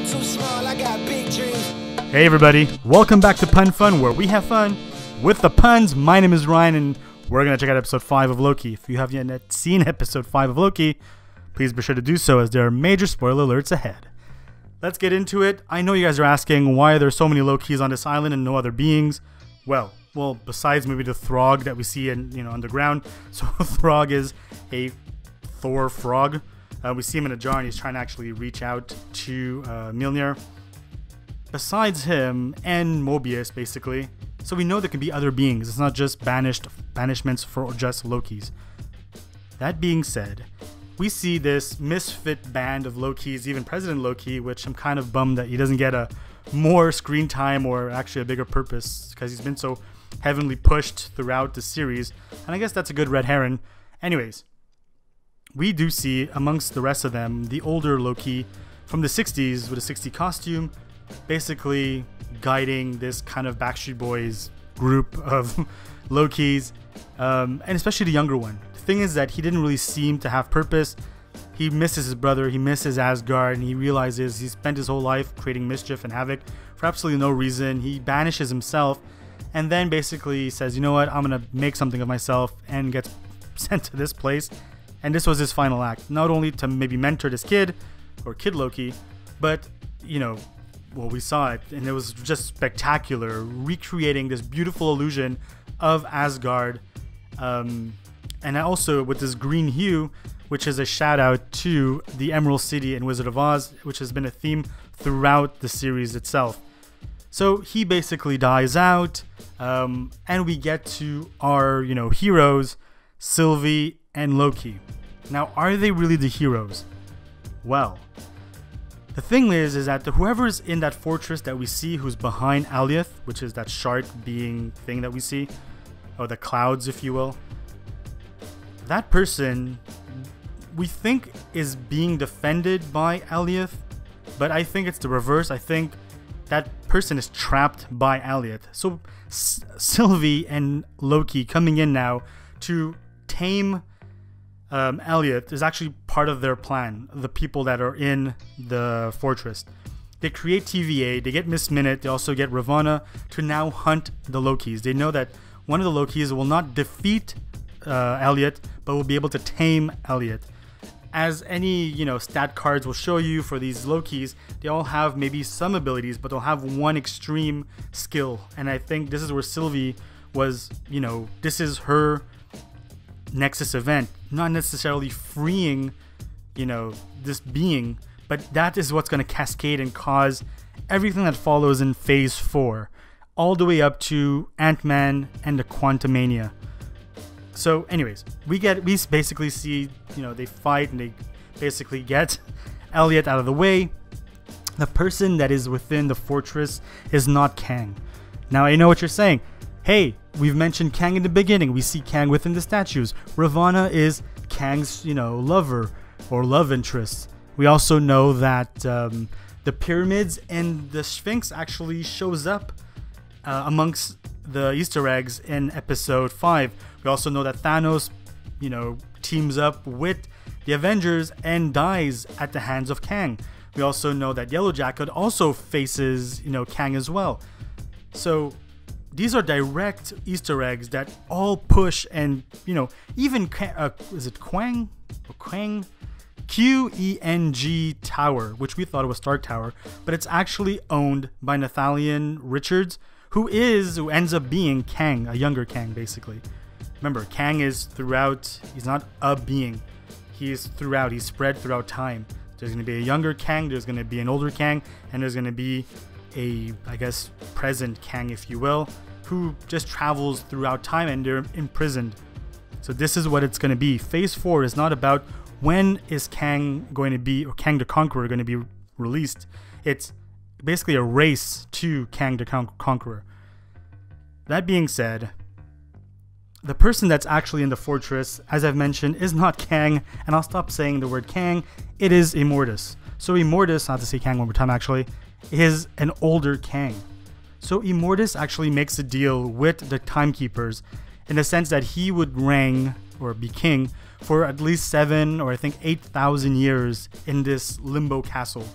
you too small, I got big dreams. Hey everybody, welcome back to Pun Fun, where we have fun with the puns. My name is Ryan, and we're going to check out episode 5 of Loki. If you haven't yet seen episode 5 of Loki, please be sure to do so, as there are major spoiler alerts ahead. Let's get into it. I know you guys are asking why there are so many Lokis on this island and no other beings. Well, besides maybe the Throg that we see in, underground. So Throg is a Thor frog. We see him in a jar, and he's trying to actually reach out to Mjolnir. Besides him and Mobius, basically, so we know there can be other beings. It's not just banishments for just Lokis. That being said, we see this misfit band of Lokis, even President Loki, which I'm kind of bummed that he doesn't get a more screen time or actually a bigger purpose, because he's been so heavily pushed throughout the series, and I guess that's a good red herring. Anyways, we do see amongst the rest of them the older Loki from the 60s with a 60s costume, basically guiding this kind of Backstreet Boys group of Lokis, and especially the younger one. The thing is that he didn't really seem to have purpose. He misses his brother, he misses Asgard, and he realizes he spent his whole life creating mischief and havoc for absolutely no reason. He banishes himself and then basically says, you know what, I'm gonna make something of myself, and gets sent to this place. And this was his final act, not only to maybe mentor this kid, or Kid Loki, but we saw it, and it was just spectacular, recreating this beautiful illusion of Asgard, and also with this green hue, which is a shout out to the Emerald City in Wizard of Oz, which has been a theme throughout the series itself. So he basically dies out, and we get to our heroes, Sylvie and Loki. Now, are they really the heroes? Well, the thing is that whoever's in that fortress that we see, who's behind Alioth, which is that shark being thing that we see, or the clouds, if you will, that person we think is being defended by Alioth, but I think it's the reverse. I think that person is trapped by Alioth. So Sylvie and Loki coming in now to tame Alioth is actually part of their plan. The people that are in the fortress, they create TVA, they get Miss Minute, they also get Ravonna to now hunt the Lokis. They know that one of the Lokis will not defeat Alioth, but will be able to tame Alioth. As any stat cards will show you for these Lokis, they all have maybe some abilities, but they'll have one extreme skill. And I think this is where Sylvie was, this is her Nexus event, not necessarily freeing this being, but that is what's going to cascade and cause everything that follows in phase 4 all the way up to Antman and the Quantumania. So anyways, we basically see they fight, and they basically get Alioth out of the way. The person that is within the fortress is not Kang. Now I know what you're saying. Hey, we've mentioned Kang in the beginning. We see Kang within the statues. Ravonna is Kang's, lover or love interest. We also know that the pyramids and the Sphinx actually shows up amongst the Easter eggs in episode 5. We also know that Thanos, teams up with the Avengers and dies at the hands of Kang. We also know that Yellowjacket also faces, Kang as well. So these are direct Easter eggs that all push, and even is it Quang or Quang? QENG Tower, which we thought it was Stark Tower, but it's actually owned by Nathaniel Richards, who ends up being Kang, a younger Kang, basically. Remember, Kang is throughout. He's not a being. He is throughout. He's spread throughout time. There's going to be a younger Kang. There's going to be an older Kang, and there's going to be a, present Kang, if you will, who just travels throughout time, and they're imprisoned. So this is what it's going to be. Phase 4 is not about when is Kang going to be, or Kang the Conqueror going to be released. It's basically a race to Kang the Conqueror. That being said, the person that's actually in the fortress, as I've mentioned, is not Kang, and I'll stop saying the word Kang. It is Immortus. So Immortus, not to say Kang one more time actually, is an older Kang. So Immortus actually makes a deal with the Timekeepers in the sense that he would reign or be king for at least 7 or I think 8,000 years in this Limbo castle.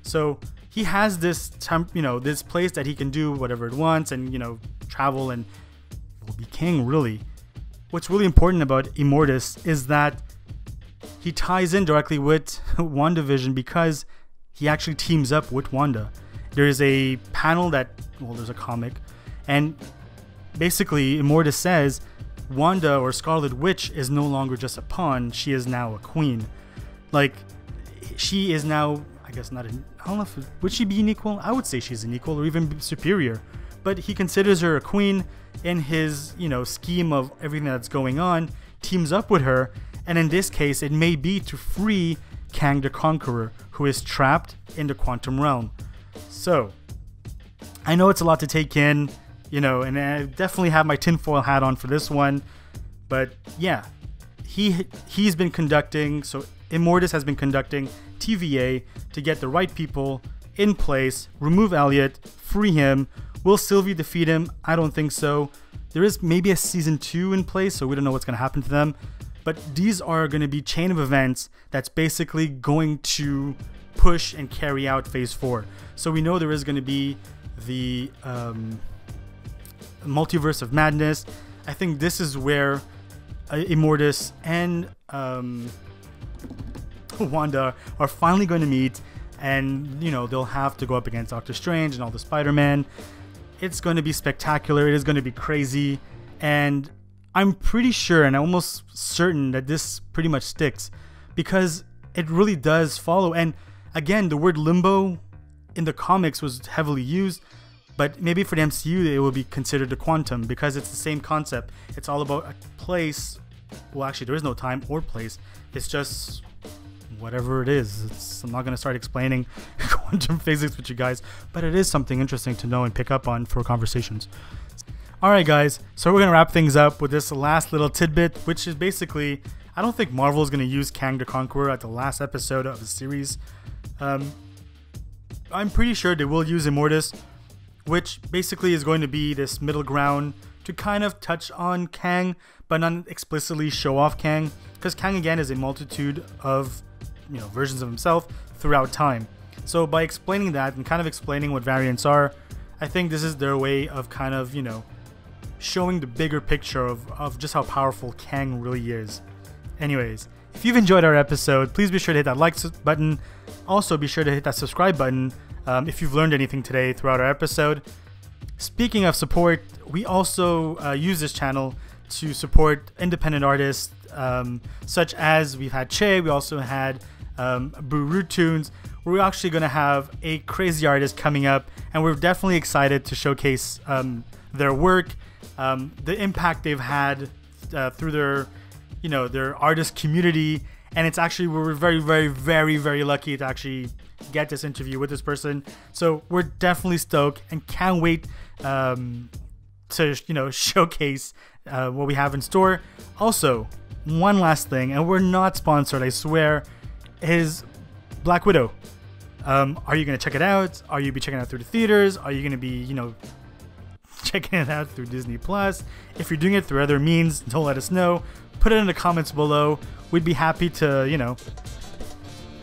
So he has this this place that he can do whatever it wants and travel and will be king. Really, what's really important about Immortus is that he ties in directly with WandaVision because he actually teams up with Wanda. There is a panel there's a comic, and basically Immortus says Wanda or Scarlet Witch is no longer just a pawn, she is now a queen. Like, she is now, I guess not, I don't know if, would she be an equal? I would say she's an equal or even superior. But he considers her a queen in his, scheme of everything that's going on, teams up with her, and in this case, it may be to free Kang the Conqueror, who is trapped in the quantum realm. So, I know it's a lot to take in, and I definitely have my tinfoil hat on for this one, but yeah, he's been conducting, so Immortus has been conducting TVA to get the right people in place, remove Elliot, free him. Will Sylvie defeat him? I don't think so. There is maybe a season 2 in place, so we don't know what's going to happen to them. But these are going to be chain of events that's basically going to push and carry out Phase 4. So we know there is going to be the Multiverse of Madness. I think this is where Immortus and Wanda are finally going to meet, and they'll have to go up against Doctor Strange and all the Spider-Man. It's going to be spectacular. It is going to be crazy, and I'm pretty sure and I'm almost certain that this pretty much sticks because it really does follow. And again, the word limbo in the comics was heavily used, but maybe for the MCU it will be considered a quantum because it's the same concept. It's all about a place. Well, actually, there is no time or place. It's just whatever it is. I'm not going to start explaining quantum physics with you guys, but it is something interesting to know and pick up on for conversations. Alright guys, so we're going to wrap things up with this last little tidbit, which is basically, I don't think Marvel is going to use Kang the Conqueror at the last episode of the series. I'm pretty sure they will use Immortus, which basically is going to be this middle ground to kind of touch on Kang, but not explicitly show off Kang, because Kang again is a multitude of versions of himself throughout time. So by explaining that and kind of explaining what variants are, I think this is their way of kind of showing the bigger picture of just how powerful Kang really is. Anyways, if you've enjoyed our episode, please be sure to hit that like button. Also be sure to hit that subscribe button if you've learned anything today throughout our episode. Speaking of support, we also use this channel to support independent artists, such as we've had Che, we also had Brew Tunes. We're actually going to have a crazy artist coming up, and we're definitely excited to showcase their work, the impact they've had through their their artist community. And it's actually, we're very, very, very, very lucky to actually get this interview with this person. So we're definitely stoked and can't wait to showcase what we have in store. Also, one last thing, and we're not sponsored, I swear, is Black Widow. Are you going to check it out? Are you be checking it out through the theaters? Are you going to be, checking it out through Disney Plus? If you're doing it through other means, don't let us know. Put it in the comments below. We'd be happy to,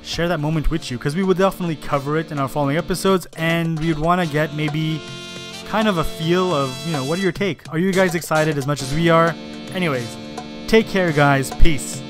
share that moment with you, because we would definitely cover it in our following episodes, and we would want to get maybe kind of a feel of, what are your take? Are you guys excited as much as we are? Anyways, take care, guys. Peace.